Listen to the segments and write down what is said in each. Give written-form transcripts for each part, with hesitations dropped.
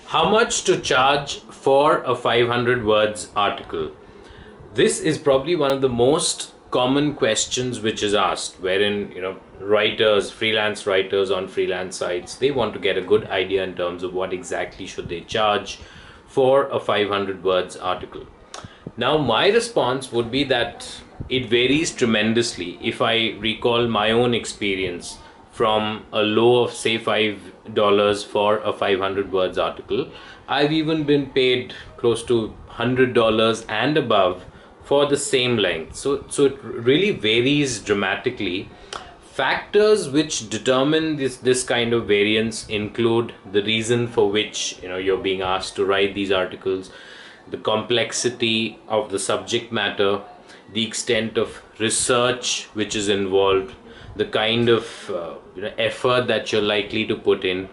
How much to charge for a 500 words article? This is probably one of the most common questions which is asked, wherein writers, freelance writers on freelance sites, they want to get a good idea in terms of what exactly should they charge for a 500 words article. Now, my response would be that it varies tremendously. If I recall my own experience from a low of say $5 for a 500 words article, I've even been paid close to $100 and above for the same length. So it really varies dramatically. Factors which determine this kind of variance include the reason for which you're being asked to write these articles, the complexity of the subject matter, the extent of research which is involved, the kind of effort that you're likely to put in,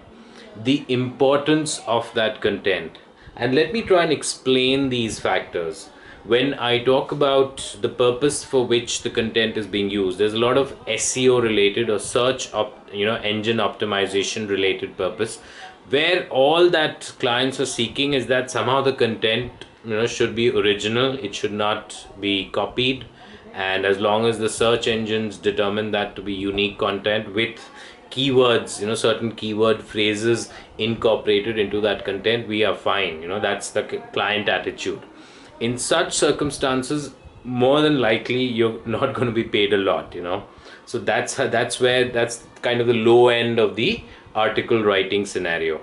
the importance of that content. And let me try and explain these factors. When I talk about the purpose for which the content is being used, there's a lot of SEO related or engine optimization related purpose, where all that clients are seeking is that somehow the content should be original, it should not be copied, and as long as the search engines determine that to be unique content with keywords, certain keyword phrases incorporated into that content, we are fine. That's the client attitude. In such circumstances, more than likely you're not going to be paid a lot. So that's kind of the low end of the article writing scenario.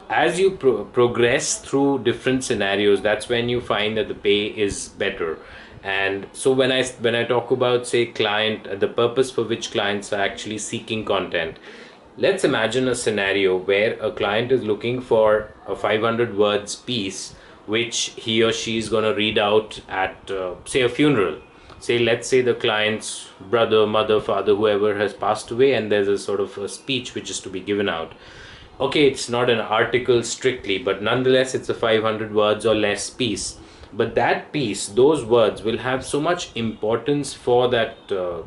As you progress through different scenarios, that's when you find that the pay is better. And so when I talk about, say, client, the purpose for which clients are actually seeking content, let's imagine a scenario where a client is looking for a 500 words piece which he or she is going to read out at say a funeral. Say, let's say the client's brother, mother, father, whoever has passed away, and there's a sort of a speech which is to be given out. Okay, it's not an article strictly, but nonetheless it's a 500 words or less piece. But that piece, those words will have so much importance for that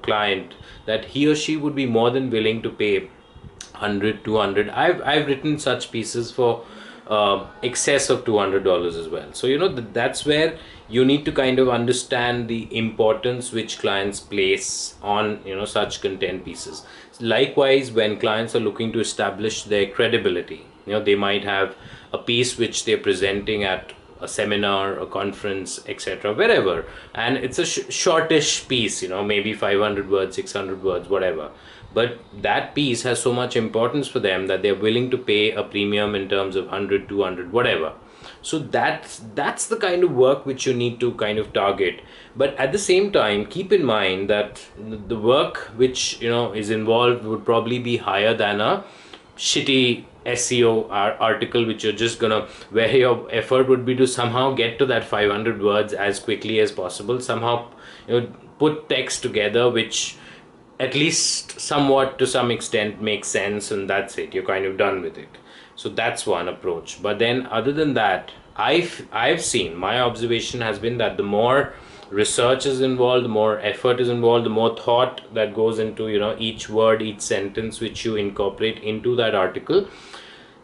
client that he or she would be more than willing to pay 100, 200. I've written such pieces for excess of $200 as well. So that's where you need to kind of understand the importance which clients place on such content pieces. Likewise, when clients are looking to establish their credibility, they might have a piece which they're presenting at a seminar, a conference, etc., wherever, and it's a shortish piece, maybe 500 words, 600 words, whatever, but that piece has so much importance for them that they're willing to pay a premium in terms of 100, 200, whatever. So that's the kind of work which you need to kind of target. But at the same time, keep in mind that the work which is involved would probably be higher than a shitty SEO article which you're just gonna, where your effort would be to somehow get to that 500 words as quickly as possible, somehow put text together which at least somewhat to some extent makes sense, and that's it, you're kind of done with it. So that's one approach. But then other than that, I've seen, my observation has been that the more research is involved, the more effort is involved, the more thought that goes into each word, each sentence which you incorporate into that article,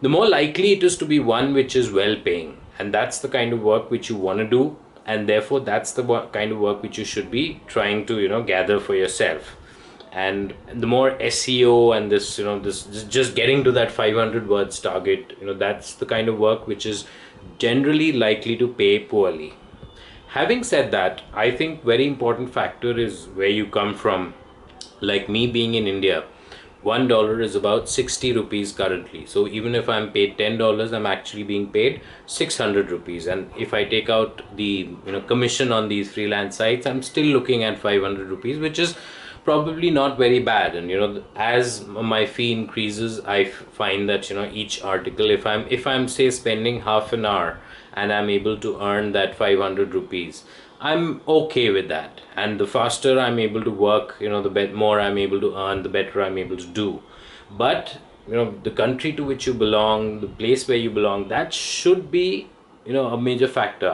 the more likely it is to be one which is well paying. And that's the kind of work which you want to do, and therefore that's the kind of work which you should be trying to gather for yourself. And the more SEO and this just getting to that 500 words target, that's the kind of work which is generally likely to pay poorly. Having said that, I think very important factor is where you come from. Like me being in India, $1 is about 60 rupees currently. So even if I'm paid $10, I'm actually being paid 600 rupees. And if I take out the commission on these freelance sites, I'm still looking at 500 rupees, which is probably not very bad. And as my fee increases, I find that each article, if I'm say spending half an hour and I'm able to earn that 500 rupees, I'm okay with that. And the faster I'm able to work, the more I'm able to earn, the better I'm able to do. But the country to which you belong, the place where you belong, that should be a major factor.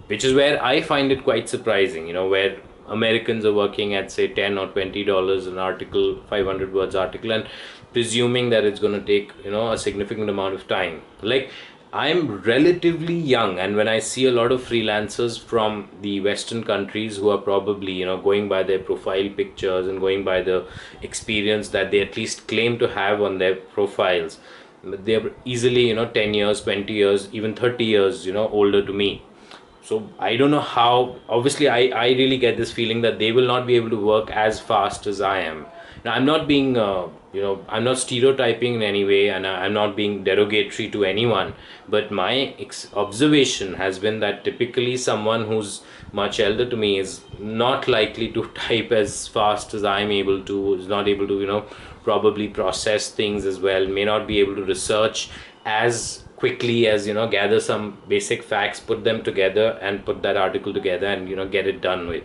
Which is where I find it quite surprising, where Americans are working at say $10 or $20 an article, 500 words article, and presuming that it's going to take, a significant amount of time. Like, I'm relatively young, and when I see a lot of freelancers from the Western countries who are probably, going by their profile pictures and going by the experience that they at least claim to have on their profiles, they're easily, 10 years, 20 years, even 30 years, older to me. So I don't know how. Obviously, I really get this feeling that they will not be able to work as fast as I am. Now, I'm not being, I'm not stereotyping in any way, and I'm not being derogatory to anyone. But my observation has been that typically someone who's much elder to me is not likely to type as fast as I'm able to, is not able to, probably process things as well, may not be able to research as quickly as, gather some basic facts, put them together and put that article together and, get it done with.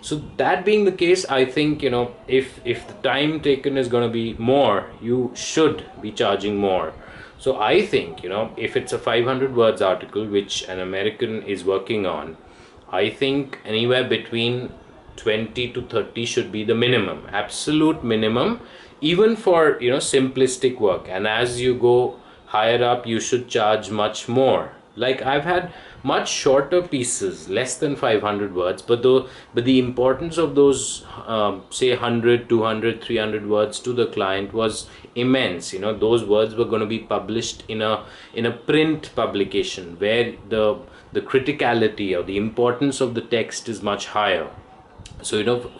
So that being the case, I think, if the time taken is going to be more, you should be charging more. So I think, if it's a 500 words article which an American is working on, I think anywhere between 20 to 30 should be the minimum, absolute minimum, even for, simplistic work. And as you go higher up, you should charge much more. Like, I've had much shorter pieces, less than 500 words, but the importance of those, say 100, 200, 300 words to the client was immense. Those words were going to be published in a print publication where the criticality or the importance of the text is much higher. So,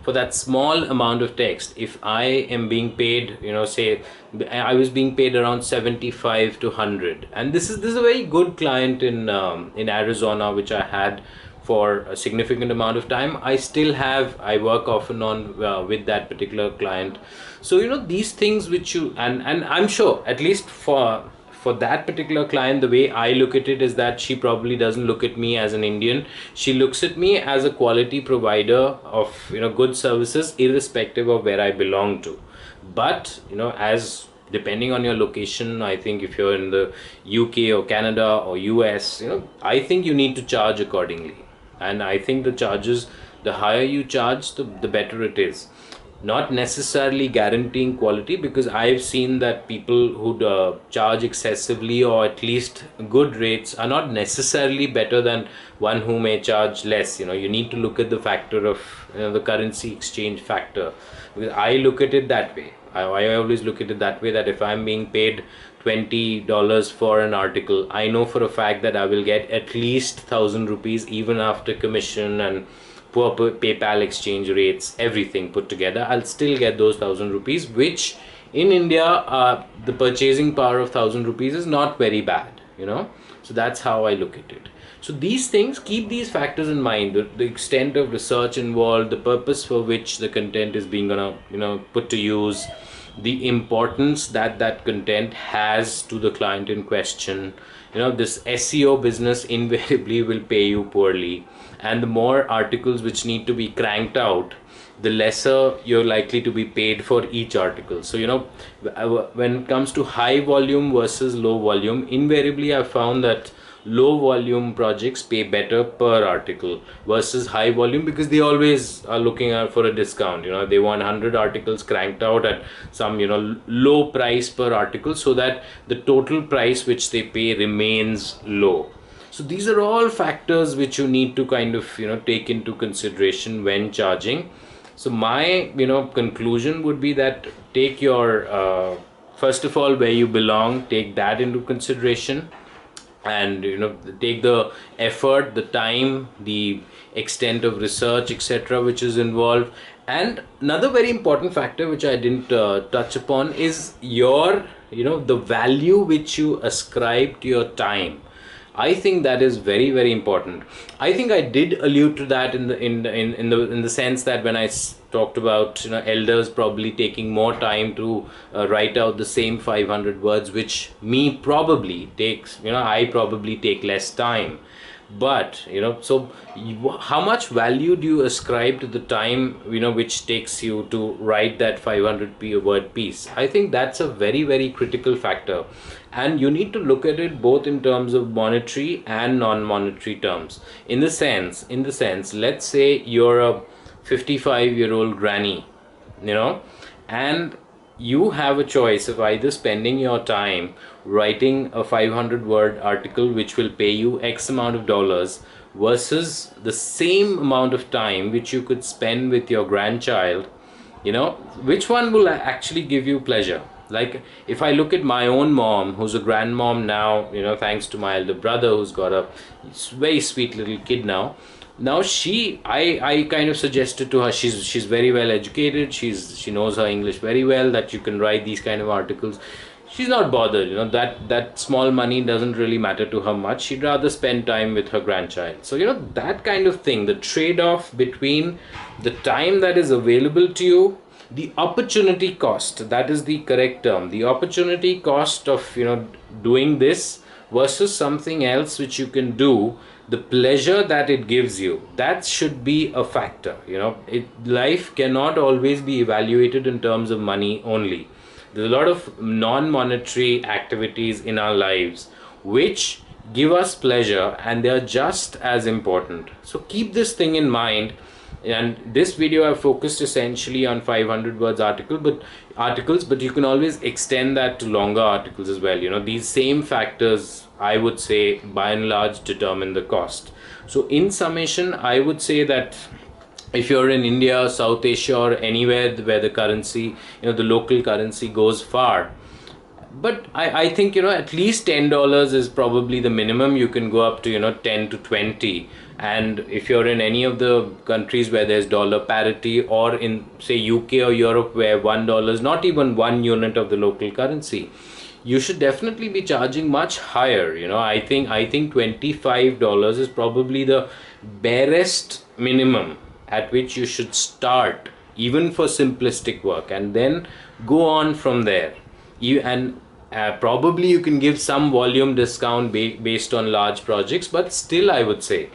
for that small amount of text, if I am being paid, say I was being paid around 75 to 100, and this is a very good client in Arizona, which I had for a significant amount of time. I work often on with that particular client. So, these things which and I'm sure, at least for that particular client, the way I look at it is that she probably doesn't look at me as an Indian. She looks at me as a quality provider of, good services, irrespective of where I belong to. But, as depending on your location, I think if you're in the UK or Canada or US, I think you need to charge accordingly. And I think the higher you charge, the better it is. Not necessarily guaranteeing quality, because I've seen that people who charge excessively or at least good rates are not necessarily better than one who may charge less. You need to look at the factor of, the currency exchange factor, because I look at it that way. I always look at it that way, that if I'm being paid $20 for an article, I know for a fact that I will get at least 1,000 rupees even after commission and poor PayPal exchange rates, everything put together. I'll still get those 1,000 rupees, which in India, the purchasing power of 1,000 rupees is not very bad, So that's how I look at it. So these things, keep these factors in mind: the extent of research involved, the purpose for which the content is being put to use, the importance that content has to the client in question. This SEO business invariably will pay you poorly, and the more articles which need to be cranked out, the lesser you're likely to be paid for each article. So, when it comes to high volume versus low volume, invariably I've found that low volume projects pay better per article versus high volume, because they always are looking out for a discount. They want 100 articles cranked out at some, low price per article, so that the total price which they pay remains low. So these are all factors which you need to kind of, take into consideration when charging. So my, conclusion would be that take your, first of all, where you belong, take that into consideration, and, take the effort, the time, the extent of research, etc., which is involved. And another very important factor which I didn't touch upon is your, the value which you ascribe to your time. I think that is very, very important. I think I did allude to that in the sense that when I talked about, elders probably taking more time to write out the same 500 words, which me probably takes, I probably take less time. But, so how much value do you ascribe to the time, which takes you to write that 500 word piece? I think that's a very, very critical factor. And you need to look at it both in terms of monetary and non-monetary terms. In the sense, let's say you're a 55-year-old granny, and you have a choice of either spending your time writing a 500 word article which will pay you X amount of dollars versus the same amount of time which you could spend with your grandchild. Which one will actually give you pleasure? Like, if I look at my own mom, who's a grandmom now, thanks to my elder brother, who's got a very sweet little kid now. Now I kind of suggested to her, she's very well educated, she knows her English very well, that you can write these kind of articles. She's not bothered, that small money doesn't really matter to her much. She'd rather spend time with her grandchild. So that kind of thing, the trade-off between the time that is available to you, the opportunity cost, that is the correct term, the opportunity cost of doing this versus something else which you can do, the pleasure that it gives you, that should be a factor. Life cannot always be evaluated in terms of money only. There's a lot of non-monetary activities in our lives which give us pleasure, and they are just as important. So keep this thing in mind. And this video I've focused essentially on 500 words articles, but you can always extend that to longer articles as well. These same factors, I would say, by and large determine the cost. So in summation, I would say that if you're in India, South Asia, or anywhere where the currency, the local currency goes far, but I think at least $10 is probably the minimum. You can go up to 10 to 20. And if you're in any of the countries where there's dollar parity, or in say UK or Europe where $1 is not even 1 unit of the local currency, you should definitely be charging much higher. I think $25 is probably the barest minimum at which you should start, even for simplistic work, and then go on from there. Probably you can give some volume discount based on large projects, but still I would say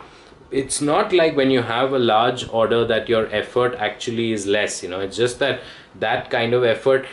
it's not like when you have a large order that your effort actually is less. It's just that kind of effort,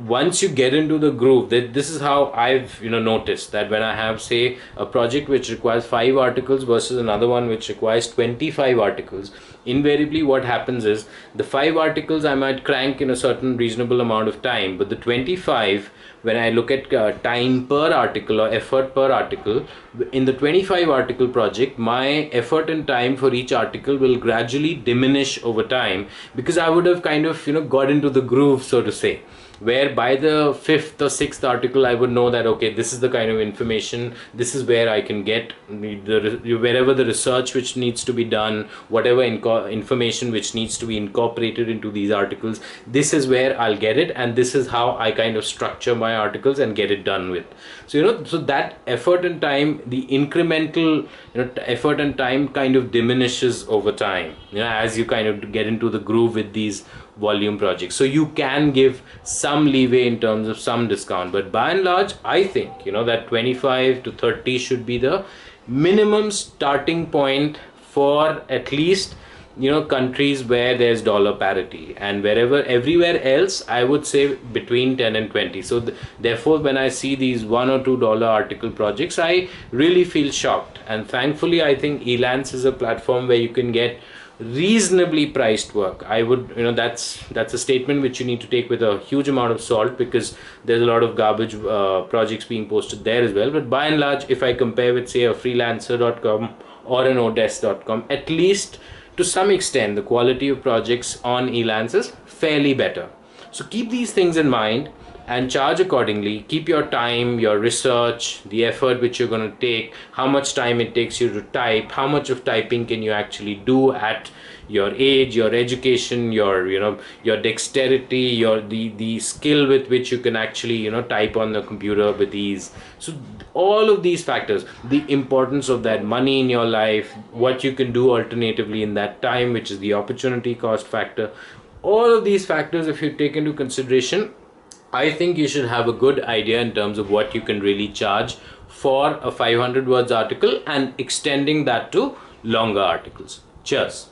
once you get into the groove, this is how I've noticed that when I have, say, a project which requires 5 articles versus another one which requires 25 articles, invariably what happens is the 5 articles I might crank in a certain reasonable amount of time, but the 25, when I look at time per article or effort per article, in the 25 article project, my effort and time for each article will gradually diminish over time, because I would have kind of got into the groove, so to say, where by the 5th or 6th article I would know that, okay, this is the kind of information, this is where I can get wherever the research which needs to be done, whatever information which needs to be incorporated into these articles, this is where I'll get it, and this is how I kind of structure my articles and get it done with. So so that effort and time, the incremental effort and time kind of diminishes over time, as you kind of get into the groove with these volume projects. So you can give some leeway in terms of some discount, but by and large I think that 25 to 30 should be the minimum starting point for at least countries where there's dollar parity, and everywhere else I would say between 10 and 20. So therefore when I see these $1 or $2 article projects, I really feel shocked. And thankfully I think Elance is a platform where you can get reasonably priced work. I would that's a statement which you need to take with a huge amount of salt, because there's a lot of garbage projects being posted there as well. But by and large, if I compare with say a freelancer.com or an odesk.com, at least to some extent the quality of projects on Elance is fairly better. So keep these things in mind and charge accordingly. Keep your time, your research, the effort which you're going to take, how much time it takes you to type, how much of typing can you actually do at your age, your education, your dexterity, the skill with which you can actually type on the computer with ease. So all of these factors, the importance of that money in your life, what you can do alternatively in that time, which is the opportunity cost factor, all of these factors, if you take into consideration, I think you should have a good idea in terms of what you can really charge for a 500 words article, and extending that to longer articles. Cheers.